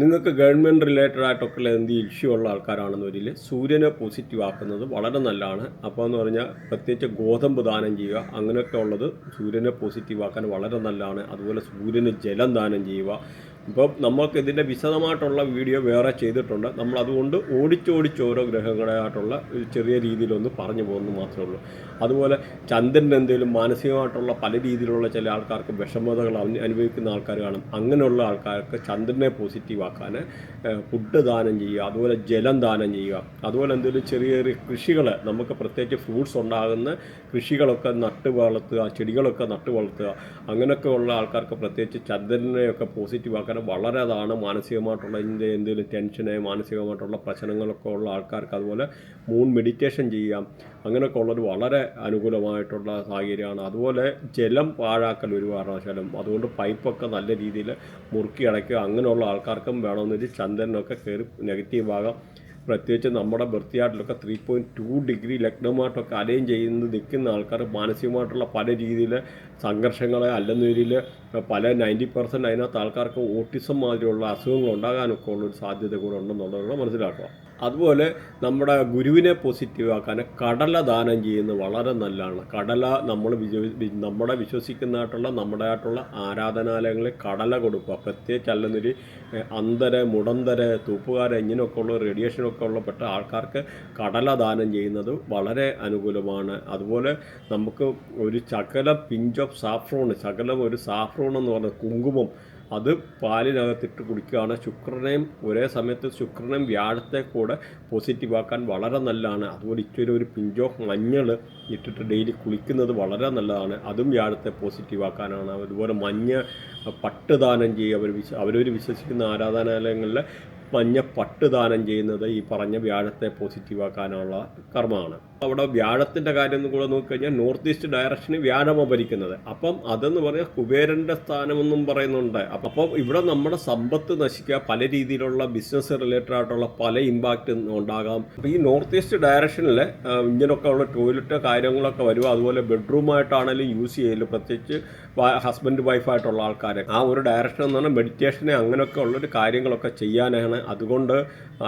നിങ്ങൾക്ക് government related ആയിട്ടൊക്കെ എന്തെങ്കിലും ഇഷ്യൂ ഉള്ള ആൾക്കാരാണെന്ന് വരിൽ സൂര്യനെ പോസിറ്റീവ് ആക്കുന്നത് വളരെ നല്ലതാണ്. അപ്പോൾ എന്ന് പറഞ്ഞാൽ പ്രത്യേകിച്ച് ഗോതമ്പ് ദാനം ചെയ്യുക, അങ്ങനെയൊക്കെ ഉള്ളത് സൂര്യനെ പോസിറ്റീവ് ആക്കാൻ വളരെ നല്ലതാണ്. അതുപോലെ സൂര്യന് ജലം ദാനം ചെയ്യുക. ഇപ്പം നമുക്ക് ഇതിൻ്റെ വിശദമായിട്ടുള്ള വീഡിയോ വേറെ ചെയ്തിട്ടുണ്ട്. നമ്മൾ അതുകൊണ്ട് ഓടിച്ചോടിച്ച് ഓരോ ഗ്രഹങ്ങളായിട്ടുള്ള ചെറിയ രീതിയിലൊന്ന് പറഞ്ഞു പോകുന്നു മാത്രമേ ഉള്ളൂ. അതുപോലെ ചന്ദ്രന് എന്തെങ്കിലും മാനസികമായിട്ടുള്ള പല രീതിയിലുള്ള ചില ആൾക്കാർക്ക് വിഷമതകൾ അനുഭവിക്കുന്ന ആൾക്കാർ കാണും. അങ്ങനെയുള്ള ആൾക്കാർക്ക് ചന്ദ്രനെ പോസിറ്റീവ് ആക്കാൻ ഫുഡ് ദാനം ചെയ്യുക, അതുപോലെ ജലം ദാനം ചെയ്യുക. അതുപോലെ എന്തെങ്കിലും ചെറിയ ചെറിയ കൃഷികൾ, നമുക്ക് പ്രത്യേകിച്ച് ഫ്രൂട്ട്സ് ഉണ്ടാകുന്ന കൃഷികളൊക്കെ നട്ട് വളർത്തുക, ചെടികളൊക്കെ നട്ട് വളർത്തുക. അങ്ങനെയൊക്കെ ഉള്ള ആൾക്കാർക്ക് പ്രത്യേകിച്ച് ചന്ദ്രനെയൊക്കെ പോസിറ്റീവ് ആക്കാൻ വളരെ അതാണ്. മാനസികമായിട്ടുള്ള എന്തെങ്കിലും ടെൻഷന്, മാനസികമായിട്ടുള്ള പ്രശ്നങ്ങളൊക്കെ ഉള്ള ആൾക്കാർക്ക് അതുപോലെ മൂൺ മെഡിറ്റേഷൻ ചെയ്യാം. അങ്ങനെയൊക്കെ ഉള്ളത് വളരെ അനുകൂലമായിട്ടുള്ള സാഹചര്യമാണ്. അതുപോലെ ജലം പാഴാക്കൽ ഒരു കാരണവശാലും, അതുകൊണ്ട് പൈപ്പൊക്കെ നല്ല രീതിയിൽ മുറുക്കി അടയ്ക്കുക. അങ്ങനെയുള്ള ആൾക്കാർക്കും വേണമെന്നൊരു ചന്ദ്രനൊക്കെ കയറി നെഗറ്റീവ് ആകാം. പ്രത്യേകിച്ച് നമ്മുടെ ബർത്തിയാട്ടിലൊക്കെ 3.2 ഡിഗ്രി ലഗ്നമായിട്ടൊക്കെ അലൈൻ ചെയ്യുന്നത് നിൽക്കുന്ന ആൾക്കാർ മാനസികമായിട്ടുള്ള പല രീതിയിൽ സംഘർഷങ്ങൾ അല്ലെന്നൊരിൽ പല 90% അതിനകത്ത് ആൾക്കാർക്ക് ഓട്ടിസം മാതിരിയുള്ള അസുഖങ്ങൾ ഉണ്ടാകാനൊക്കെ ഉള്ളൊരു സാധ്യത കൂടെ ഉണ്ടെന്നുള്ളത് മനസ്സിലാക്കുക. അതുപോലെ നമ്മുടെ ഗുരുവിനെ പോസിറ്റീവ് ആക്കാൻ കടല ദാനം ചെയ്യുന്നത് വളരെ നല്ലതാണ്. കടല നമ്മുടെ വിശ്വസിക്കുന്നതായിട്ടുള്ള നമ്മുടെ ആയിട്ടുള്ള ആരാധനാലയങ്ങളിൽ കടല കൊടുക്കുക. പ്രത്യേകിച്ച് അല്ലെന്നൊരു മുടന്തര തൂപ്പുകാര ഇങ്ങനെയൊക്കെ ഉള്ള റേഡിയേഷനൊക്കെ ഉള്ളപ്പെട്ട ആൾക്കാർക്ക് കടല ദാനം ചെയ്യുന്നത് വളരെ അനുകൂലമാണ്. അതുപോലെ നമുക്ക് ഒരു ശകലം പിഞ്ച് ഓഫ് സാഫ്രോൺ, ഒരു സാഫ്രോൺ എന്ന് പറഞ്ഞ കുങ്കുമം, അത് പാലിനകത്തിട്ട് കുടിക്കുകയാണ്. ശുക്രനെയും ഒരേ സമയത്ത് ശുക്രനെയും വ്യാഴത്തെ കൂടെ പോസിറ്റീവ് ആക്കാൻ വളരെ നല്ലതാണ്. അതുപോലെ ഇച്ചിരി ഒരു പിഞ്ച് ഓഫ് മഞ്ഞൾ ഇട്ടിട്ട് ഡെയിലി കുളിക്കുന്നത് വളരെ നല്ലതാണ്. അതും വ്യാഴത്തെ പോസിറ്റീവ് ആക്കാനാണ്. അതുപോലെ മഞ്ഞ പട്ട് ദാനം ചെയ്യുക. അവരൊരു വിശ്വസിക്കുന്ന ആരാധനാലയങ്ങളിൽ മഞ്ഞ പട്ട് ദാനം ചെയ്യുന്നത് ഈ പറഞ്ഞ വ്യാഴത്തെ പോസിറ്റീവ് ആക്കാനുള്ള കർമ്മമാണ്. അവിടെ വ്യാഴത്തിൻ്റെ കാര്യം കൂടെ നോക്കിക്കഴിഞ്ഞാൽ നോർത്ത് ഈസ്റ്റ് ഡയറക്ഷന് വ്യാഴമ ഭരിക്കുന്നത്. അപ്പം അതെന്ന് പറഞ്ഞാൽ കുബേരൻ്റെ സ്ഥാനമെന്നും പറയുന്നുണ്ട്. അപ്പം ഇവിടെ നമ്മുടെ സമ്പത്ത് നശിക്കുക, പല രീതിയിലുള്ള ബിസിനസ് റിലേറ്റഡ് ആയിട്ടുള്ള പല ഇമ്പാക്റ്റ് ഉണ്ടാകാം. അപ്പോൾ ഈ നോർത്ത് ഈസ്റ്റ് ഡയറക്ഷനിൽ ഇങ്ങനെയൊക്കെ ഉള്ള ടോയ്ലറ്റ് കാര്യങ്ങളൊക്കെ വരും. അതുപോലെ ബെഡ്റൂമായിട്ടാണെങ്കിലും യൂസ് ചെയ്യല്, പ്രത്യേകിച്ച് ഹസ്ബൻഡ് വൈഫായിട്ടുള്ള ആൾക്കാർ ആ ഒരു ഡയറക്ഷൻ എന്ന് പറഞ്ഞാൽ മെഡിറ്റേഷനെ അങ്ങനെയൊക്കെ ഉള്ളൊരു കാര്യങ്ങളൊക്കെ ചെയ്യാനാണ്. അതുകൊണ്ട്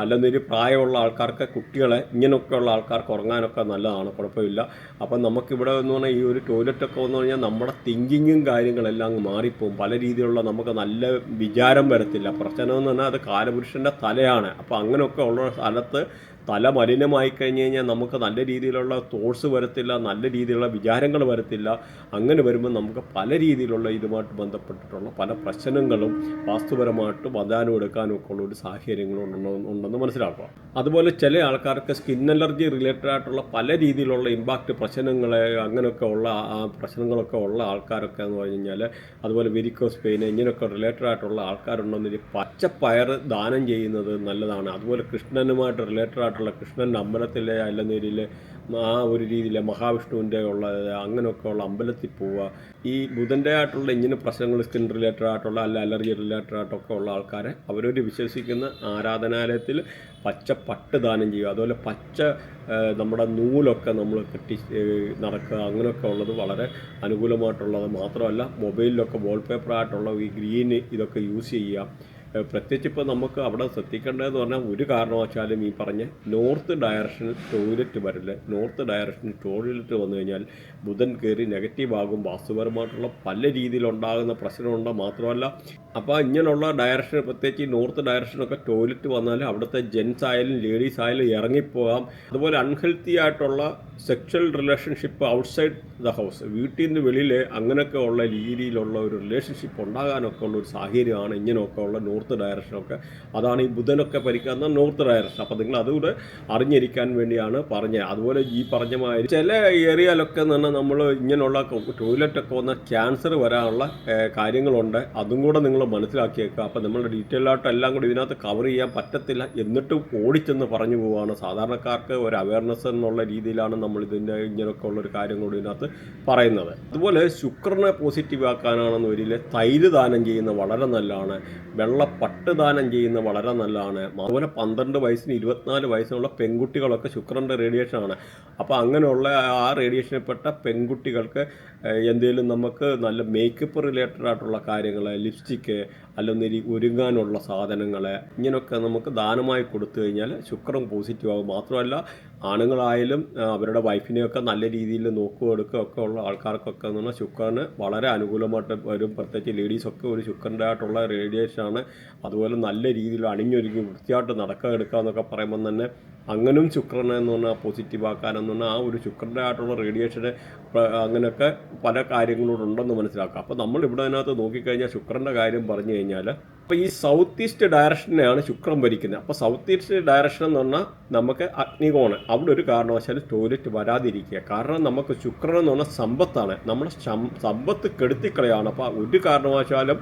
അല്ലെന്നൊരു പ്രായമുള്ള ആൾക്കാർക്ക്, കുട്ടികളെ, ഇങ്ങനെയൊക്കെയുള്ള ആൾക്കാർക്ക് ഉറങ്ങാനൊക്കെ നല്ലതാണ്, കുഴപ്പമില്ല. അപ്പം നമുക്കിവിടെ എന്ന് പറഞ്ഞാൽ ഈ ഒരു ടോയ്ലറ്റൊക്കെ വന്നു കഴിഞ്ഞാൽ നമ്മുടെ തിങ്കിങ്ങും കാര്യങ്ങളെല്ലാം അങ്ങ് മാറിപ്പോവും. പല രീതിയിലുള്ള നമുക്ക് നല്ല വിചാരം വരത്തില്ല. പ്രശ്നമെന്ന് പറഞ്ഞാൽ അത് കാലപുരുഷൻ്റെ തലയാണ്. അപ്പോൾ അങ്ങനെയൊക്കെ ഉള്ള സ്ഥലത്ത് തല മലിനമായി കഴിഞ്ഞ് കഴിഞ്ഞാൽ നമുക്ക് നല്ല രീതിയിലുള്ള തോട്ട്സ് വരത്തില്ല, നല്ല രീതിയിലുള്ള വിചാരങ്ങൾ വരത്തില്ല. അങ്ങനെ വരുമ്പോൾ നമുക്ക് പല രീതിയിലുള്ള ഇതുമായിട്ട് ബന്ധപ്പെട്ടിട്ടുള്ള പല പ്രശ്നങ്ങളും വാസ്തുപരമായിട്ട് വധാനം എടുക്കാനും ഒക്കെ ഉള്ള ഒരു സാഹചര്യങ്ങളും ഉണ്ടെന്ന് മനസ്സിലാക്കുക. അതുപോലെ ചില ആൾക്കാർക്ക് സ്കിൻ അലർജി റിലേറ്റഡ് ആയിട്ടുള്ള പല രീതിയിലുള്ള ഇമ്പാക്റ്റ് പ്രശ്നങ്ങൾ, അങ്ങനെയൊക്കെ ഉള്ള പ്രശ്നങ്ങളൊക്കെ ഉള്ള ആൾക്കാരൊക്കെ എന്ന് പറഞ്ഞു കഴിഞ്ഞാൽ, അതുപോലെ വെരിക്കോസ് പെയിൻ ഇങ്ങനെയൊക്കെ റിലേറ്റഡ് ആയിട്ടുള്ള ആൾക്കാരുണ്ടെന്നൊരു പച്ചപ്പയർ ദാനം ചെയ്യുന്നത് നല്ലതാണ്. അതുപോലെ കൃഷ്ണനുമായിട്ട് റിലേറ്റഡ് കൃഷ്ണൻ്റെ അമ്പലത്തിലെ അല്ലെന്നേരിൽ ആ ഒരു രീതിയിൽ മഹാവിഷ്ണുവിൻ്റെ ഉള്ള അങ്ങനെയൊക്കെ ഉള്ള അമ്പലത്തിൽ പോവുക. ഈ ബുധൻ്റെ ആയിട്ടുള്ള ഇങ്ങനെ പ്രശ്നങ്ങൾ സ്കിൻ റിലേറ്റഡ് ആയിട്ടുള്ള അലർജി റിലേറ്റഡ് ആയിട്ടൊക്കെ ഉള്ള ആൾക്കാരെ അവരൊരു വിശ്വസിക്കുന്ന ആരാധനാലയത്തിൽ പച്ച പട്ട് ദാനം ചെയ്യുക. അതുപോലെ പച്ച നമ്മുടെ നൂലൊക്കെ നമ്മൾ കെട്ടി നടക്കുക. അങ്ങനെയൊക്കെ ഉള്ളത് വളരെ അനുകൂലമായിട്ടുള്ളത്. മാത്രമല്ല മൊബൈലിലൊക്കെ വാൾപേപ്പറായിട്ടുള്ള ഈ ഗ്രീൻ ഇതൊക്കെ യൂസ് ചെയ്യുക. പ്രത്യേകിച്ച് ഇപ്പോൾ നമുക്ക് അവിടെ ശ്രദ്ധിക്കേണ്ടതെന്ന് പറഞ്ഞാൽ ഒരു കാരണവശാലും ഈ പറഞ്ഞ നോർത്ത് ഡയറക്ഷനിൽ ടോയ്ലറ്റ് വരില്ല. നോർത്ത് ഡയറക്ഷനിൽ ടോയ്ലറ്റ് വന്നു കഴിഞ്ഞാൽ ബുധൻ കയറി നെഗറ്റീവ് ആകും. വാസ്തുപരമായിട്ടുള്ള പല രീതിയിലുണ്ടാകുന്ന പ്രശ്നമുണ്ട്. മാത്രമല്ല അപ്പോൾ ഇങ്ങനെയുള്ള ഡയറക്ഷൻ, പ്രത്യേകിച്ച് ഈ നോർത്ത് ഡയറക്ഷനൊക്കെ ടോയ്ലറ്റ് വന്നാൽ അവിടുത്തെ ജെൻസ് ആയാലും ലേഡീസ് ആയാലും ഇറങ്ങിപ്പോകാം. അതുപോലെ അൺഹെൽത്തി ആയിട്ടുള്ള sexual relationship outside the house, വീട്ടിൽ നിന്ന് വെളിയിൽ അങ്ങനെയൊക്കെ ഉള്ള രീതിയിലുള്ള ഒരു റിലേഷൻഷിപ്പ് ഉണ്ടാകാനൊക്കെ ഉള്ള ഒരു സാഹചര്യമാണ് ഇങ്ങനെയൊക്കെ ഉള്ള നോർത്ത് ഡയറക്ഷനൊക്കെ. അതാണ് ഈ ബുധനൊക്കെ ഭരിക്കുന്ന നോർത്ത് ഡയറക്ഷൻ. അപ്പോൾ നിങ്ങൾ അതുകൂടെ അറിഞ്ഞിരിക്കാൻ വേണ്ടിയാണ് പറഞ്ഞത്. അതുപോലെ ഈ പറഞ്ഞ മാതിരി ചില ഏരിയയിലൊക്കെ എന്ന് പറഞ്ഞാൽ നമ്മൾ ഇങ്ങനെയുള്ള ടോയ്ലറ്റൊക്കെ വന്നാൽ ക്യാൻസർ വരാനുള്ള കാര്യങ്ങളുണ്ട്. അതും കൂടെ നിങ്ങൾ മനസ്സിലാക്കിയേക്കുക. അപ്പോൾ നമ്മൾ ഡീറ്റെയിൽ ആയിട്ട് എല്ലാം കൂടി ഇതിനകത്ത് കവർ ചെയ്യാൻ പറ്റത്തില്ല. എന്നിട്ടും ഓടിച്ചെന്ന് പറഞ്ഞു പോവുകയാണ്. സാധാരണക്കാർക്ക് ഒരു അവയർനെസ് എന്നുള്ള രീതിയിലാണ് നമ്മൾ നമ്മൾ ഇങ്ങനെയൊക്കെ ഉള്ളൊരു കാര്യം കൂടി ഇതിനകത്ത് പറയുന്നത്. അതുപോലെ ശുക്രനെ പോസിറ്റീവ് ആക്കാനാണെന്ന് വരില്ല തൈര് ദാനം ചെയ്യുന്ന വളരെ നല്ലതാണ്, വെള്ളപ്പട്ട് ദാനം ചെയ്യുന്ന വളരെ നല്ലതാണ്. അതുപോലെ 12 വയസ്സിന് 24 വയസ്സിനുള്ള പെൺകുട്ടികളൊക്കെ ശുക്രൻ്റെ റേഡിയേഷനാണ്. അപ്പോൾ അങ്ങനെയുള്ള ആ റേഡിയേഷനിൽപ്പെട്ട പെൺകുട്ടികൾക്ക് എന്തെങ്കിലും നമുക്ക് നല്ല മേക്കപ്പ് റിലേറ്റഡ് ആയിട്ടുള്ള കാര്യങ്ങൾ, ലിപ്സ്റ്റിക്ക്, അല്ലെന്നൊരു ഒരുങ്ങാനുള്ള സാധനങ്ങൾ, ഇങ്ങനെയൊക്കെ നമുക്ക് ദാനമായി കൊടുത്തു കഴിഞ്ഞാൽ ശുക്രൻ പോസിറ്റീവ് ആകും. മാത്രമല്ല ആണുങ്ങളായാലും അവരുടെ വൈഫിനെയൊക്കെ നല്ല രീതിയിൽ നോക്കുകയും എടുക്കുകയൊക്കെ ഉള്ള ആൾക്കാർക്കൊക്കെ എന്ന് പറഞ്ഞാൽ ശുക്രന് വളരെ അനുകൂലമായിട്ട് വരും. പ്രത്യേകിച്ച് ലേഡീസൊക്കെ ഒരു ശുക്രൻ്റെ ആയിട്ടുള്ള റേഡിയേഷനാണ്. അതുപോലെ നല്ല രീതിയിൽ അണിഞ്ഞൊരുങ്ങി വൃത്തിയായിട്ട് നടക്കുക എടുക്കുക എന്നൊക്കെ പറയുമ്പോൾ തന്നെ അങ്ങനും ശുക്രനെ എന്ന് പറഞ്ഞാൽ പോസിറ്റീവ് ആക്കാനെന്ന് പറഞ്ഞാൽ ആ ഒരു ശുക്രൻ്റെ ആയിട്ടുള്ള റേഡിയേഷന് അങ്ങനെയൊക്കെ പല കാര്യങ്ങളോടുണ്ടെന്ന് മനസ്സിലാക്കാം. അപ്പോൾ നമ്മൾ ഇവിടെ അതിനകത്ത് നോക്കിക്കഴിഞ്ഞാൽ ശുക്രൻ്റെ കാര്യം പറഞ്ഞു കഴിഞ്ഞാൽ അപ്പോൾ ഈ സൗത്ത് ഈസ്റ്റ് ഡയറക്ഷനെയാണ് ശുക്രൻ ഭരിക്കുന്നത്. അപ്പോൾ സൗത്ത് ഈസ്റ്റ് ഡയറക്ഷൻ എന്ന് പറഞ്ഞാൽ നമുക്ക് അഗ്നികോണ്, അവിടെ ഒരു കാരണവശാലും ടോയ്ലറ്റ് വരാതിരിക്കുക. കാരണം നമുക്ക് ശുക്രൻ എന്ന് പറഞ്ഞാൽ സമ്പത്താണ്, നമ്മുടെ സമ്പത്ത് കെടുത്തിക്കളയാണ്. അപ്പോൾ ഒരു കാരണവശാലും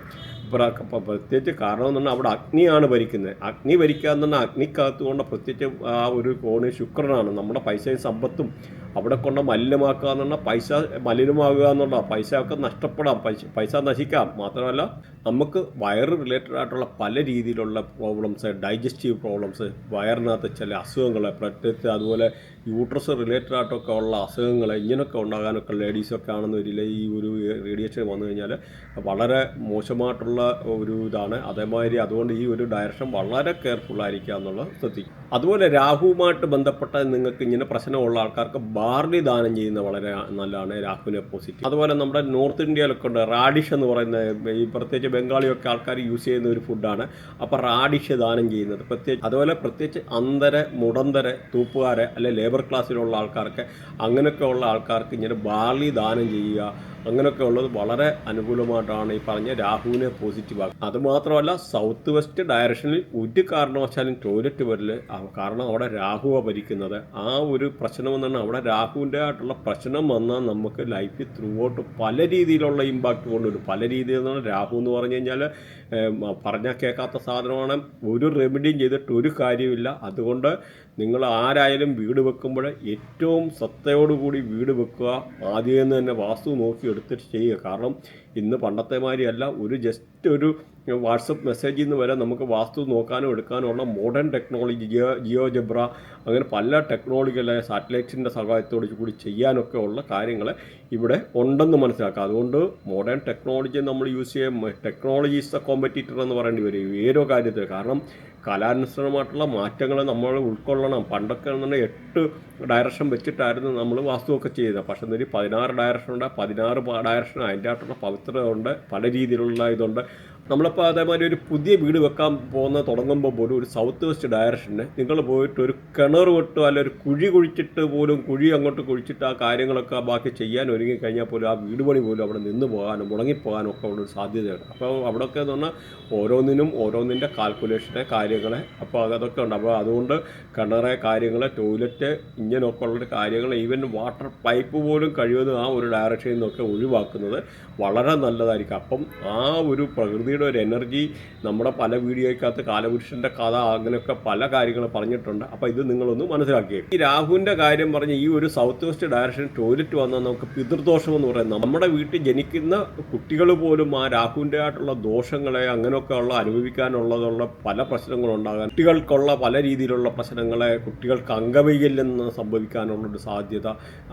പ്രത്യേകിച്ച് കാരണം എന്ന് പറഞ്ഞാൽ അവിടെ അഗ്നിയാണ് ഭരിക്കുന്നത്. അഗ്നി ഭരിക്കുക എന്ന് പറഞ്ഞാൽ അഗ്നിക്കകത്ത് കൊണ്ട് പ്രത്യേകിച്ച് ആ ഒരു കോണ് ശുക്രനാണ്. നമ്മുടെ പൈസയും സമ്പത്തും അവിടെ കൊണ്ട് മലിനമാക്കുക എന്ന് പറഞ്ഞാൽ പൈസ മലിനമാകുക എന്നുള്ള പൈസയൊക്കെ നഷ്ടപ്പെടാം, പൈസ നശിക്കാം. മാത്രമല്ല നമുക്ക് വയറ് റിലേറ്റഡ് ആയിട്ടുള്ള പല രീതിയിലുള്ള പ്രോബ്ലംസ്, ഡൈജസ്റ്റീവ് പ്രോബ്ലംസ്, വയറിനകത്ത് ചില അസുഖങ്ങൾ, പ്രത്യേകിച്ച് അതുപോലെ യൂട്രസ് റിലേറ്റഡ് ആയിട്ടൊക്കെ ഉള്ള അസുഖങ്ങൾ ഇങ്ങനെയൊക്കെ ഉണ്ടാകാനൊക്കെ ലേഡീസൊക്കെ ആണെന്ന് വരില്ല ഈ ഒരു റേഡിയേഷൻ വന്നു കഴിഞ്ഞാൽ വളരെ മോശമായിട്ടുള്ള ഒരു ഇതാണ്. അതേമാതിരി അതുകൊണ്ട് ഈ ഒരു ഡയറക്ഷൻ വളരെ കെയർഫുള്ളായിരിക്കുക എന്നുള്ളത് ശ്രദ്ധിക്കും. അതുപോലെ രാഹുവുമായിട്ട് ബന്ധപ്പെട്ട നിങ്ങൾക്ക് ഇങ്ങനെ പ്രശ്നമുള്ള ആൾക്കാർക്ക് ബാർലി ദാനം ചെയ്യുന്നത് വളരെ നല്ലതാണ്, രാഹുവിനെ പോസിറ്റീവ്. അതുപോലെ നമ്മുടെ നോർത്ത് ഇന്ത്യയിലൊക്കെ ഉണ്ട് റാഡിഷ് എന്ന് പറയുന്ന, ഈ പ്രത്യേകിച്ച് ബംഗാളിയൊക്കെ ആൾക്കാർ യൂസ് ചെയ്യുന്ന ഒരു ഫുഡാണ്. അപ്പോൾ റാഡിഷ് ദാനം ചെയ്യുന്നത് അതുപോലെ പ്രത്യേകിച്ച് മുടന്തര, തൂപ്പുകാരെ അല്ലെ ലേബർ ക്ലാസ്സിലുള്ള ആൾക്കാർക്ക്, അങ്ങനെയൊക്കെ ഉള്ള ആൾക്കാർക്ക് ഇങ്ങനെ ബാർലി ദാനം ചെയ്യുക, അങ്ങനെയൊക്കെ ഉള്ളത് വളരെ അനുകൂലമായിട്ടാണ് ഈ പറഞ്ഞ രാഹുവിനെ പോസിറ്റീവ് ആക്കുക. അതുമാത്രമല്ല സൗത്ത് വെസ്റ്റ് ഡയറക്ഷനിൽ ഒരു കാരണവശാലും ടോയ്ലറ്റ് വരില്ല, കാരണം അവിടെ രാഹുവാണ് ഭരിക്കുന്നത്. ആ ഒരു പ്രശ്നം എന്ന് പറഞ്ഞാൽ അവിടെ രാഹുവിൻ്റെ ആയിട്ടുള്ള പ്രശ്നം വന്നാൽ നമുക്ക് ലൈഫിൽ ത്രൂ ഔട്ട് പല രീതിയിലുള്ള ഇമ്പാക്റ്റ് കൊണ്ടുവരും. പല രീതിയിൽ നിന്നാണ് രാഹു എന്ന് പറഞ്ഞു കഴിഞ്ഞാൽ പറഞ്ഞാൽ കേൾക്കാത്ത സാധനമാണ്. ഒരു റെമഡിയും ചെയ്തിട്ട് ഒരു കാര്യമില്ല. അതുകൊണ്ട് നിങ്ങൾ ആരായാലും വീട് വെക്കുമ്പോൾ ഏറ്റവും ശ്രദ്ധയോടുകൂടി വീട് വെക്കുക. ആദ്യം തന്നെ വാസ്തു നോക്കി എടുത്തിട്ട് ചെയ്യുക. കാരണം ഇന്ന് പണ്ടത്തെ മാതിരിയല്ല, ജസ്റ്റ് ഒരു വാട്സപ്പ് മെസ്സേജിൽ നിന്ന് വരെ നമുക്ക് വാസ്തു നോക്കാനും എടുക്കാനുള്ള മോഡേൺ ടെക്നോളജി, ജിയോജബ്ര, അങ്ങനെ പല ടെക്നോളജികളെ സാറ്റലൈറ്റ്സിൻ്റെ സഹായത്തോടു കൂടി ചെയ്യാനൊക്കെ ഉള്ള കാര്യങ്ങൾ ഇവിടെ ഉണ്ടെന്ന് മനസ്സിലാക്കുക. അതുകൊണ്ട് മോഡേൺ ടെക്നോളജി നമ്മൾ യൂസ് ചെയ്യാൻ, ടെക്നോളജി ഈസ് ദ കോമ്പറ്റീറ്റർ എന്ന് പറയേണ്ടി വരും ഏതോ കാര്യത്തിൽ. കാരണം കാലാനുസൃതമായിട്ടുള്ള മാറ്റങ്ങൾ നമ്മൾ ഉൾക്കൊള്ളണം. പണ്ടൊക്കെ എന്ന് 8 ഡയറക്ഷൻ വെച്ചിട്ടായിരുന്നു നമ്മൾ വാസ്തുവൊക്കെ ചെയ്യുന്നത്. പക്ഷേ എന്നൊരു 16 ഡയറക്ഷനുണ്ട്, 16 ഡയറക്ഷൻ അതിൻ്റെ ആയിട്ടുള്ള പവിത്രതയുണ്ട്, പല രീതിയിലുള്ള ഇതുണ്ട്. നമ്മളിപ്പോൾ അതേമാതിരി ഒരു പുതിയ വീട് വെക്കാൻ തുടങ്ങുമ്പോൾ പോലും ഒരു സൗത്ത് വെസ്റ്റ് ഡയറക്ഷന് നിങ്ങൾ പോയിട്ട് ഒരു കിണർ വെട്ടോ അല്ല ഒരു കുഴി കുഴിച്ചിട്ട് പോലും, കുഴി അങ്ങോട്ട് കുഴിച്ചിട്ട് ആ കാര്യങ്ങളൊക്കെ ബാക്കി ചെയ്യാൻ ഒരുങ്ങിക്കഴിഞ്ഞാൽ പോലും ആ വീട് പണി പോലും അവിടെ നിന്ന് പോകാനും മുടങ്ങിപ്പോകാനും ഒക്കെ ഉള്ളൊരു സാധ്യതയുണ്ട്. അപ്പോൾ അവിടെയൊക്കെ എന്ന് പറഞ്ഞാൽ ഓരോന്നിൻ്റെ കാൽക്കുലേഷനെ കാര്യങ്ങളെ അപ്പോൾ അതൊക്കെ ഉണ്ട്. അപ്പോൾ അതുകൊണ്ട് കിണറെ കാര്യങ്ങൾ, ടോയ്ലറ്റ്, ഇങ്ങനെയൊക്കെ ഉള്ളൊരു കാര്യങ്ങൾ, ഈവൻ വാട്ടർ പൈപ്പ് പോലും കഴിയുന്നത് ആ ഒരു ഡയറക്ഷനിൽ നിന്നൊക്കെ ഒഴിവാക്കുന്നത് വളരെ നല്ലതായിരിക്കും. അപ്പം ആ ഒരു പ്രകൃതിയുടെ ഒരു എനർജി നമ്മുടെ പല വീഡിയോയ്ക്കകത്ത് കാലപുരുഷൻ്റെ കഥ അങ്ങനെയൊക്കെ പല കാര്യങ്ങൾ പറഞ്ഞിട്ടുണ്ട്. അപ്പോൾ ഇത് നിങ്ങളൊന്ന് മനസ്സിലാക്കിയേ. ഈ രാഹുവിൻ്റെ കാര്യം പറഞ്ഞ് ഈ ഒരു സൗത്ത് വെസ്റ്റ് ഡയറക്ഷൻ ടോയ്ലറ്റ് വന്നാൽ നമുക്ക് പിതൃദോഷം എന്ന് പറയുന്നത്, നമ്മുടെ വീട്ടിൽ ജനിക്കുന്ന കുട്ടികൾ പോലും ആ രാഹുവിൻ്റെ ആയിട്ടുള്ള ദോഷങ്ങളെ അങ്ങനെയൊക്കെ ഉള്ള അനുഭവിക്കാനുള്ളതുള്ള പല പ്രശ്നങ്ങളുണ്ടാകാൻ, കുട്ടികൾക്കുള്ള പല രീതിയിലുള്ള പ്രശ്നങ്ങളെ, കുട്ടികൾക്ക് അംഗവൈകല്യം സംഭവിക്കാനുള്ളൊരു സാധ്യത,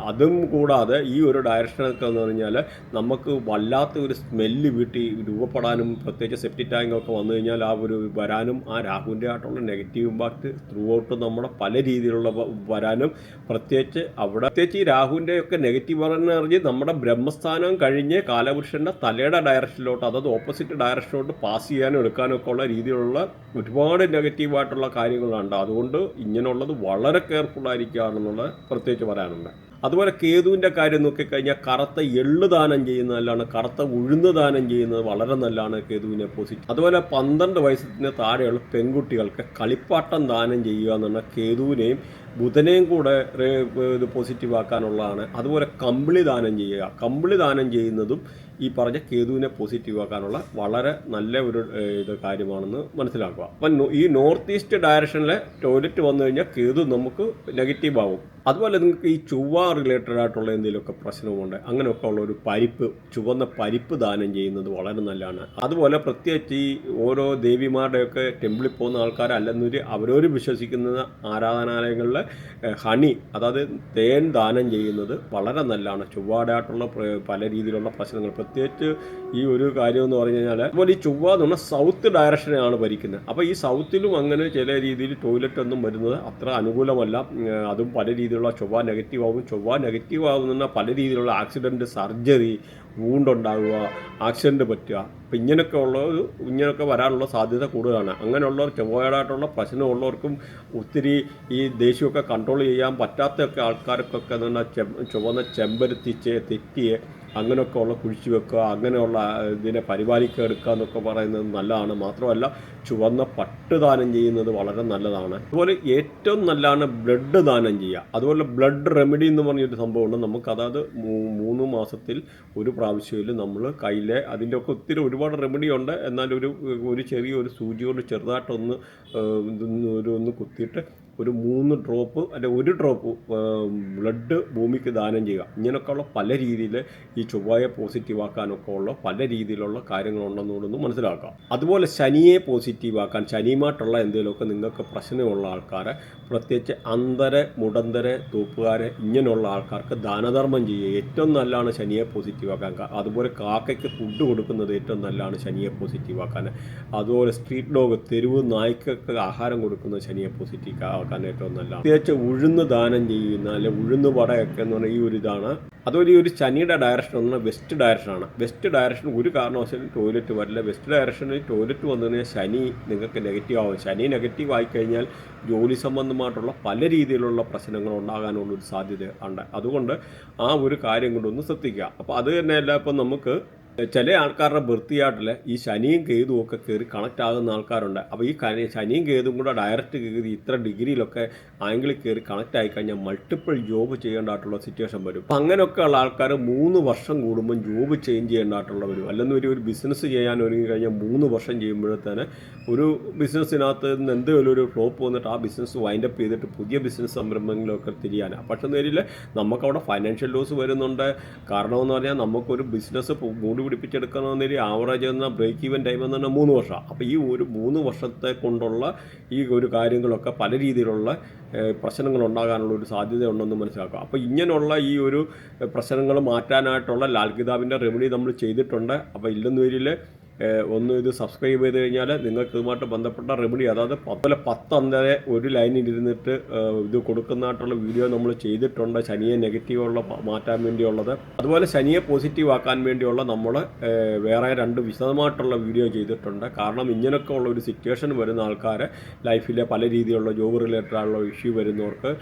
അതും കൂടാതെ ഈ ഒരു ഡയറക്ഷനൊക്കെ എന്ന് പറഞ്ഞാൽ നമുക്ക് വല്ലാത്ത ഒരു സ്മെല്ല് വീട്ടിൽ രൂപപ്പെടാനും, പ്രത്യേകിച്ച് സെപ്റ്റി ടാങ്കൊക്കെ വന്നു കഴിഞ്ഞാൽ ആ ഒരു വരാനും, ആ രാഹുവിൻ്റെ ആയിട്ടുള്ള നെഗറ്റീവ് ഇമ്പാക്റ്റ് ത്രൂ ഔട്ട് നമ്മുടെ പല രീതിയിലുള്ള വരാനും, പ്രത്യേകിച്ച് ഈ രാഹുവിൻ്റെ ഒക്കെ നെഗറ്റീവ് എനർജി നമ്മുടെ ബ്രഹ്മസ്ഥാനം കഴിഞ്ഞ് കാലപുരുഷൻ്റെ തലയുടെ ഡയറക്ഷനിലോട്ട്, അതായത് ഓപ്പോസിറ്റ് ഡയറക്ഷനിലോട്ട് പാസ് ചെയ്യാനും എടുക്കാനും ഒക്കെ ഉള്ള രീതിയിലുള്ള ഒരുപാട് നെഗറ്റീവായിട്ടുള്ള കാര്യങ്ങളുണ്ട്. അതുകൊണ്ട് ഇങ്ങനെയുള്ളത് വളരെ കെയർഫുള്ളായിരിക്കുകയാണെന്നുള്ളത് പ്രത്യേകിച്ച് പറയാനുണ്ട്. അതുപോലെ കേതുവിൻ്റെ കാര്യം നോക്കിക്കഴിഞ്ഞാൽ കറുത്ത എള്ള് ദാനം ചെയ്യുന്നതല്ലാണ്, കറുത്ത ഉഴുന്ന് ദാനം ചെയ്യുന്നത് വളരെ നല്ലതാണ് കേതുവിനെ പോസിറ്റീവ്. അതുപോലെ 12 വയസ്സിന് താഴെയുള്ള പെൺകുട്ടികൾക്ക് കളിപ്പാട്ടം ദാനം ചെയ്യുക എന്നുള്ള കേതുവിനെയും ബുധനെയും കൂടെ ഇത് പോസിറ്റീവ് ആക്കാനുള്ളതാണ്. അതുപോലെ കമ്പിളി ദാനം ചെയ്യുക, കമ്പിളി ദാനം ചെയ്യുന്നതും ഈ പറഞ്ഞ കേതുവിനെ പോസിറ്റീവ് ആക്കാനുള്ള വളരെ നല്ല ഒരു കാര്യമാണെന്ന് മനസ്സിലാക്കുക. അപ്പം ഈ നോർത്ത് ഈസ്റ്റ് ഡയറക്ഷനിലെ ടോയ്ലറ്റ് വന്നു കഴിഞ്ഞാൽ കേതു നമുക്ക് നെഗറ്റീവ് ആവും. അതുപോലെ നിങ്ങൾക്ക് ഈ ചൊവ്വ റിലേറ്റഡ് ആയിട്ടുള്ള എന്തെങ്കിലുമൊക്കെ പ്രശ്നമുണ്ട്, അങ്ങനെയൊക്കെ ഉള്ള ഒരു ചുവന്ന പരിപ്പ് ദാനം ചെയ്യുന്നത് വളരെ നല്ലതാണ്. അതുപോലെ പ്രത്യേകിച്ച് ഈ ഓരോ ദേവിമാരുടെയൊക്കെ ടെമ്പിളിൽ പോകുന്ന ആൾക്കാർ അല്ലെന്നൊരു അവരവർ വിശ്വസിക്കുന്ന ആരാധനാലയങ്ങളിലെ ഹണി, അതായത് തേൻ ദാനം ചെയ്യുന്നത് വളരെ നല്ലതാണ്. ചൊവ്വയുടെ ആയിട്ടുള്ള പല രീതിയിലുള്ള പ്രശ്നങ്ങൾ, പ്രത്യേകിച്ച് ഈ ഒരു കാര്യം എന്ന് പറഞ്ഞു കഴിഞ്ഞാൽ, അതുപോലെ ഈ ചൊവ്വ എന്ന് പറഞ്ഞാൽ സൗത്ത് ഡയറക്ഷനാണ് ഭരിക്കുന്നത്. അപ്പോൾ ഈ സൗത്തിലും അങ്ങനെ ചില രീതിയിൽ ടോയ്ലറ്റ് ഒന്നും വരുന്നത് അത്ര അനുകൂലമല്ല. അതും പല രീതിയിലുള്ള ചൊവ്വ നെഗറ്റീവ് ആകും. ചൊവ്വ നെഗറ്റീവ് ആകുന്ന പല രീതിയിലുള്ള ആക്സിഡൻറ്റ്, സർജറി, വൂണ്ടുണ്ടാകുക, ആക്സിഡൻറ്റ് പറ്റുക, അപ്പം ഇങ്ങനെയൊക്കെ വരാനുള്ള സാധ്യത കൂടുതലാണ്. അങ്ങനെയുള്ളവർ ചൊവ്വയായിട്ടുള്ള പ്രശ്നമുള്ളവർക്കും ഒത്തിരി ഈ ദേഷ്യമൊക്കെ കൺട്രോൾ ചെയ്യാൻ പറ്റാത്തൊക്കെ ആൾക്കാർക്കൊക്കെ എന്ന് പറഞ്ഞാൽ ചുവന്ന ചെമ്പരത്തി തെറ്റിയെ അങ്ങനെയൊക്കെ ഉള്ള കുഴിച്ചു വെക്കുക, അങ്ങനെയുള്ള ഇതിനെ പരിപാലിക്കുക എടുക്കുക എന്നൊക്കെ പറയുന്നത് നല്ലതാണ്. മാത്രമല്ല ചുവന്ന പട്ട് ദാനം ചെയ്യുന്നത് വളരെ നല്ലതാണ്. അതുപോലെ ഏറ്റവും നല്ലതാണ് ബ്ലഡ് ദാനം ചെയ്യുക. അതുപോലെ ബ്ലഡ് റെമഡി എന്ന് പറഞ്ഞൊരു സംഭവമുണ്ട്. നമുക്ക് അതായത് 3 മാസത്തിൽ ഒരു പ്രാവശ്യത്തിൽ നമ്മൾ കയ്യിലെ അതിൻ്റെയൊക്കെ ഒത്തിരി ഒരുപാട് റെമഡി ഉണ്ട്. എന്നാൽ ഒരു ചെറിയൊരു സൂചി കൊണ്ട് ചെറുതായിട്ടൊന്ന് ഒന്ന് കുത്തിയിട്ട് ഒരു 3 ഡ്രോപ്പ് അല്ലെ 1 ഡ്രോപ്പ് ബ്ലഡ് ഭൂമിക്ക് ദാനം ചെയ്യുക. ഇങ്ങനെയൊക്കെയുള്ള പല രീതിയിൽ ഈ ചൊവ്വയെ പോസിറ്റീവ് ആക്കാനൊക്കെ ഉള്ള പല രീതിയിലുള്ള കാര്യങ്ങളുണ്ടെന്നുകൂടൊന്ന് മനസ്സിലാക്കാം. അതുപോലെ ശനിയെ പോസിറ്റീവ് ആക്കാൻ, ശനിയുമായിട്ടുള്ള എന്തെങ്കിലുമൊക്കെ നിങ്ങൾക്ക് പ്രശ്നമുള്ള ആൾക്കാരെ, പ്രത്യേകിച്ച് മുടന്തരെ, തൂപ്പുകാരെ, ഇങ്ങനെയുള്ള ആൾക്കാർക്ക് ദാനധർമ്മം ചെയ്യുക ഏറ്റവും നല്ലതാണ് ശനിയെ പോസിറ്റീവ് ആക്കാൻ. അതുപോലെ കാക്കയ്ക്ക് ഫുഡ് കൊടുക്കുന്നത് ഏറ്റവും നല്ലതാണ് ശനിയെ പോസിറ്റീവ് ആക്കാൻ. അതുപോലെ സ്ട്രീറ്റ് ഡോഗ്, തെരുവ് നായ്ക്കൊക്കെ ആഹാരം കൊടുക്കുന്നത് ശനിയെ പോസിറ്റീവ് ആക്കാൻ ഏറ്റവും നല്ലതാണ്. പ്രത്യേകിച്ച് ഉഴുന്ന് ദാനം ചെയ്യുന്ന അല്ലെ ഉഴുന്ന് വടയൊക്കെ എന്ന് പറഞ്ഞാൽ ഈ ഒരു ഇതാണ്. അതുപോലെ ഈ ഒരു ശനിയുടെ ഡയറക്ഷൻ എന്ന് പറഞ്ഞാൽ വെസ്റ്റ് ഡയറക്ഷനാണ്. വെസ്റ്റ് ഡയറക്ഷൻ ഒരു കാരണവശാലും ടോയ്ലറ്റ് വരില്ല. വെസ്റ്റ് ഡയറക്ഷനിൽ ടോയ്ലറ്റ് വന്നു കഴിഞ്ഞാൽ ശനി നിങ്ങൾക്ക് നെഗറ്റീവ് ആവും. ശനി നെഗറ്റീവ് ആയിക്കഴിഞ്ഞാൽ ജോലി സംബന്ധമായിട്ടുള്ള പല രീതിയിലുള്ള പ്രശ്നങ്ങൾ ഉണ്ടാകാനുള്ളൊരു സാധ്യത ഉണ്ട്. അതുകൊണ്ട് ആ ഒരു കാര്യം കൊണ്ടൊന്ന് ശ്രദ്ധിക്കുക. അപ്പോൾ അത് തന്നെയല്ല, ഇപ്പം നമുക്ക് ചില ആൾക്കാരുടെ വൃത്തിയായിട്ടില്ല ഈ ശനിയും കേതുവും ഒക്കെ കയറി കണക്റ്റ് ആകുന്ന ആൾക്കാരുണ്ട്. അപ്പോൾ ഈ ശനിയും കേതും കൂടെ ഡയറക്റ്റ് കയറി ഇത്ര ഡിഗ്രിയിലൊക്കെ ആംഗിളിൽ കയറി കണക്റ്റ് ആയിക്കഴിഞ്ഞാൽ മൾട്ടിപ്പിൾ ജോബ് ചെയ്യേണ്ടതായിട്ടുള്ള സിറ്റുവേഷൻ വരും. അപ്പം അങ്ങനെയൊക്കെയുള്ള ആൾക്കാർ 3 വർഷം കൂടുമ്പം ജോബ് ചേഞ്ച് ചെയ്യേണ്ടതായിട്ടുള്ള വരും. അല്ലെങ്കിൽ ഒരു ബിസിനസ് ചെയ്യാൻ ഒരുങ്ങി കഴിഞ്ഞാൽ 3 വർഷം ചെയ്യുമ്പോഴത്തേന് ഒരു ബിസിനസ്സിനകത്ത് നിന്ന് എന്തെങ്കിലും ഒരു ഫ്ലോപ്പ് വന്നിട്ട് ആ ബിസിനസ് വൈൻഡപ്പ് ചെയ്തിട്ട് പുതിയ ബിസിനസ് സംരംഭങ്ങളിലൊക്കെ തിരിയാനാണ്. പക്ഷേ നേരിൽ നമുക്കവിടെ ഫൈനാൻഷ്യൽ ലോസ് വരുന്നുണ്ട്. കാരണമെന്ന് പറഞ്ഞാൽ നമുക്കൊരു ബിസിനസ് പിടിപ്പിച്ചെടുക്കണമെന്നൊരു ആവറേജ് എന്ന ബ്രേക്ക് ഈവൻ ടൈം എന്ന് പറഞ്ഞാൽ 3 വർഷം. അപ്പോൾ ഈ ഒരു 3 വർഷത്തെ കൊണ്ടുള്ള ഈ ഒരു കാര്യങ്ങളൊക്കെ പല രീതിയിലുള്ള പ്രശ്നങ്ങൾ ഉണ്ടാകാനുള്ള ഒരു സാധ്യതയുണ്ടെന്ന് മനസ്സിലാക്കുക. അപ്പോൾ ഇങ്ങനെയുള്ള ഈ ഒരു പ്രശ്നങ്ങൾ മാറ്റാനായിട്ടുള്ള ലാൽ കിതാബിൻ്റെ റെമഡി നമ്മൾ ചെയ്തിട്ടുണ്ട്. അപ്പോൾ ഇല്ലെന്ന് വരിൽ ഒന്ന് ഇത് സബ്സ്ക്രൈബ് ചെയ്ത് കഴിഞ്ഞാൽ നിങ്ങൾക്ക് ഇതുമായിട്ട് ബന്ധപ്പെട്ട റെമഡി, അതായത് 10 ഒരു ലൈനിൽ ഇരുന്നിട്ട് ഇത് കൊടുക്കുന്നതായിട്ടുള്ള വീഡിയോ നമ്മൾ ചെയ്തിട്ടുണ്ട്. ശനിയെ നെഗറ്റീവുള്ള മാറ്റാൻ വേണ്ടിയുള്ളത്, അതുപോലെ ശനിയെ പോസിറ്റീവ് ആക്കാൻ വേണ്ടിയുള്ള നമ്മൾ വേറെ 2 വിശദമായിട്ടുള്ള വീഡിയോ ചെയ്തിട്ടുണ്ട്. കാരണം ഇങ്ങനെയൊക്കെ ഉള്ള ഒരു സിറ്റുവേഷൻ വരുന്ന ആൾക്കാരെ ലൈഫിലെ പല രീതിയിലുള്ള ജോബ് റിലേറ്റഡ് ആയുള്ള ഇഷ്യൂ വരുന്നവർക്ക്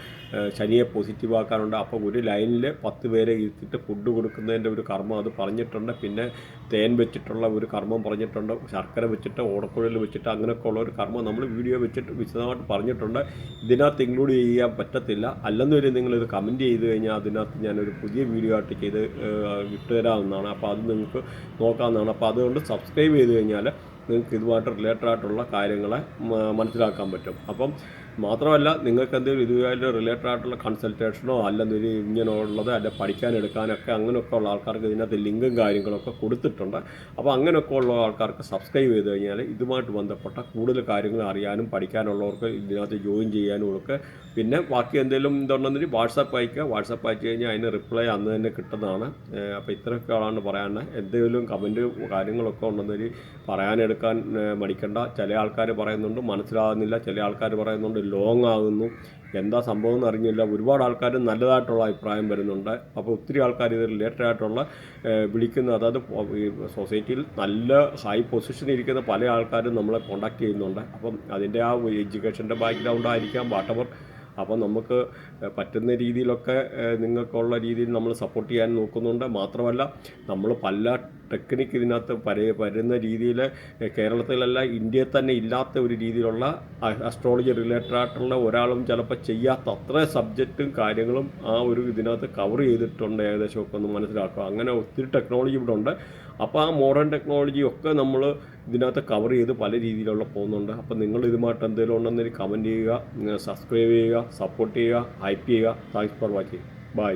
ശനിയെ പോസിറ്റീവ് ആക്കാനുണ്ട്. അപ്പോൾ ഒരു ലൈനിൽ 10 പേരെ ഇരുത്തിയിട്ട് ഫുഡ് കൊടുക്കുന്നതിൻ്റെ ഒരു കർമ്മം അത് പറഞ്ഞിട്ടുണ്ട്. പിന്നെ തേൻ വെച്ചിട്ടുള്ള ഒരു കർമ്മം പറഞ്ഞിട്ടുണ്ട്. ശർക്കര വെച്ചിട്ട്, ഓടക്കുഴൽ വെച്ചിട്ട് അങ്ങനെയൊക്കെ ഉള്ള ഒരു കർമ്മം നമ്മൾ വീഡിയോ വെച്ചിട്ട് വിശദമായിട്ട് പറഞ്ഞിട്ടുണ്ട്. ഇതിനകത്ത് ഇൻക്ലൂഡ് ചെയ്യാൻ പറ്റത്തില്ല. അല്ലെന്നൊരു നിങ്ങളിത് കമൻറ്റ് ചെയ്ത് കഴിഞ്ഞാൽ അതിനകത്ത് ഞാനൊരു പുതിയ വീഡിയോ ആയിട്ട് ചെയ്ത് വിട്ടുതരാവുന്നതാണ്. അപ്പോൾ അത് നിങ്ങൾക്ക് നോക്കാവുന്നതാണ്. അപ്പോൾ അതുകൊണ്ട് സബ്സ്ക്രൈബ് ചെയ്ത് കഴിഞ്ഞാൽ നിങ്ങൾക്ക് ഇതുമായിട്ട് റിലേറ്റഡ് ആയിട്ടുള്ള കാര്യങ്ങളെ മനസ്സിലാക്കാൻ പറ്റും. അപ്പം മാത്രമല്ല നിങ്ങൾക്ക് എന്തെങ്കിലും ഇതുമായിട്ട് റിലേറ്റഡ് ആയിട്ടുള്ള കൺസൾട്ടേഷനോ അല്ലെങ്കിൽ ഇങ്ങനെയുള്ളത് അല്ല പഠിക്കാനെടുക്കാനൊക്കെ അങ്ങനെയൊക്കെ ഉള്ള ആൾക്കാർക്ക് ഇതിനകത്ത് ലിങ്കും കാര്യങ്ങളൊക്കെ കൊടുത്തിട്ടുണ്ട്. അപ്പോൾ അങ്ങനെയൊക്കെ ഉള്ള ആൾക്കാർക്ക് സബ്സ്ക്രൈബ് ചെയ്ത് കഴിഞ്ഞാൽ ഇതുമായിട്ട് ബന്ധപ്പെട്ട കൂടുതൽ കാര്യങ്ങൾ അറിയാനും പഠിക്കാനുള്ളവർക്ക് ഇതിനകത്ത് ജോയിൻ ചെയ്യാനും ഒക്കെ. പിന്നെ ബാക്കി എന്തെങ്കിലും ഇതുണ്ടെങ്കിൽ വാട്സാപ്പ് അയക്കുക. വാട്സാപ്പ് അയച്ചു കഴിഞ്ഞാൽ അതിന് റിപ്ലൈ അന്ന് തന്നെ കിട്ടുന്നതാണ്. അപ്പോൾ ഇത്രയൊക്കെയാണ് പറയാനുള്ളത്. എന്തെങ്കിലും കമൻറ്റ് കാര്യങ്ങളൊക്കെ ഉണ്ടെങ്കിൽ പറയാനെടുക്കാൻ മടിക്കണ്ട. ചില ആൾക്കാർ പറയുന്നുണ്ട് മനസ്സിലാകുന്നില്ല, ചില ആൾക്കാർ പറയുന്നുണ്ട് ലോങ് ആകുന്നു, എന്താ സംഭവം എന്ന് അറിഞ്ഞില്ല. ഒരുപാട് ആൾക്കാർ നല്ലതായിട്ടുള്ള അഭിപ്രായം വരുന്നുണ്ട്. അപ്പോൾ ഒത്തിരി ആൾക്കാർ ഇത് റിലേറ്റഡ് ആയിട്ടുള്ള വിളിക്കുന്ന, അതായത് സൊസൈറ്റിയിൽ നല്ല ഹൈ പൊസിഷനിൽ ഇരിക്കുന്ന പല ആൾക്കാരും നമ്മളെ കോൺടാക്ട് ചെയ്യുന്നുണ്ട്. അപ്പം അതിൻ്റെ ആ എഡ്യൂക്കേഷൻ്റെ ബാക്ക്ഗ്രൗണ്ട് ആയിരിക്കാം വാട്ടവർ. അപ്പം നമുക്ക് പറ്റുന്ന രീതിയിലൊക്കെ നിങ്ങൾക്കുള്ള രീതിയിൽ നമ്മൾ സപ്പോർട്ട് ചെയ്യാൻ നോക്കുന്നുണ്ട്. മാത്രമല്ല നമ്മൾ പല ടെക്നിക്ക് ഇതിനകത്ത് വരുന്ന രീതിയിൽ കേരളത്തിലല്ല ഇന്ത്യയിൽ തന്നെ ഇല്ലാത്ത ഒരു രീതിയിലുള്ള അസ്ട്രോളജി റിലേറ്റഡ് ആയിട്ടുള്ള ഒരാളും ചിലപ്പോൾ ചെയ്യാത്ത അത്ര സബ്ജക്റ്റും കാര്യങ്ങളും ആ ഒരു ഇതിനകത്ത് കവർ ചെയ്തിട്ടുണ്ട് ഏകദേശമൊക്കെ ഒന്ന് മനസ്സിലാക്കുക. അങ്ങനെ ഒത്തിരി ടെക്നോളജി ഇവിടെ ഉണ്ട്. അപ്പോൾ ആ മോഡേൺ ടെക്നോളജി ഒക്കെ നമ്മൾ ഇതിനകത്ത് കവർ ചെയ്ത് പല രീതിയിലുള്ള പോകുന്നുണ്ട്. അപ്പോൾ നിങ്ങൾ ഇതുമായിട്ട് എന്തെങ്കിലും ഉണ്ടെന്നൊരു കമൻറ്റ് ചെയ്യുക, സബ്സ്ക്രൈബ് ചെയ്യുക, സപ്പോർട്ട് ചെയ്യുക, ഹൈപ്പ് ചെയ്യുക. Thanks for watching. ബൈ.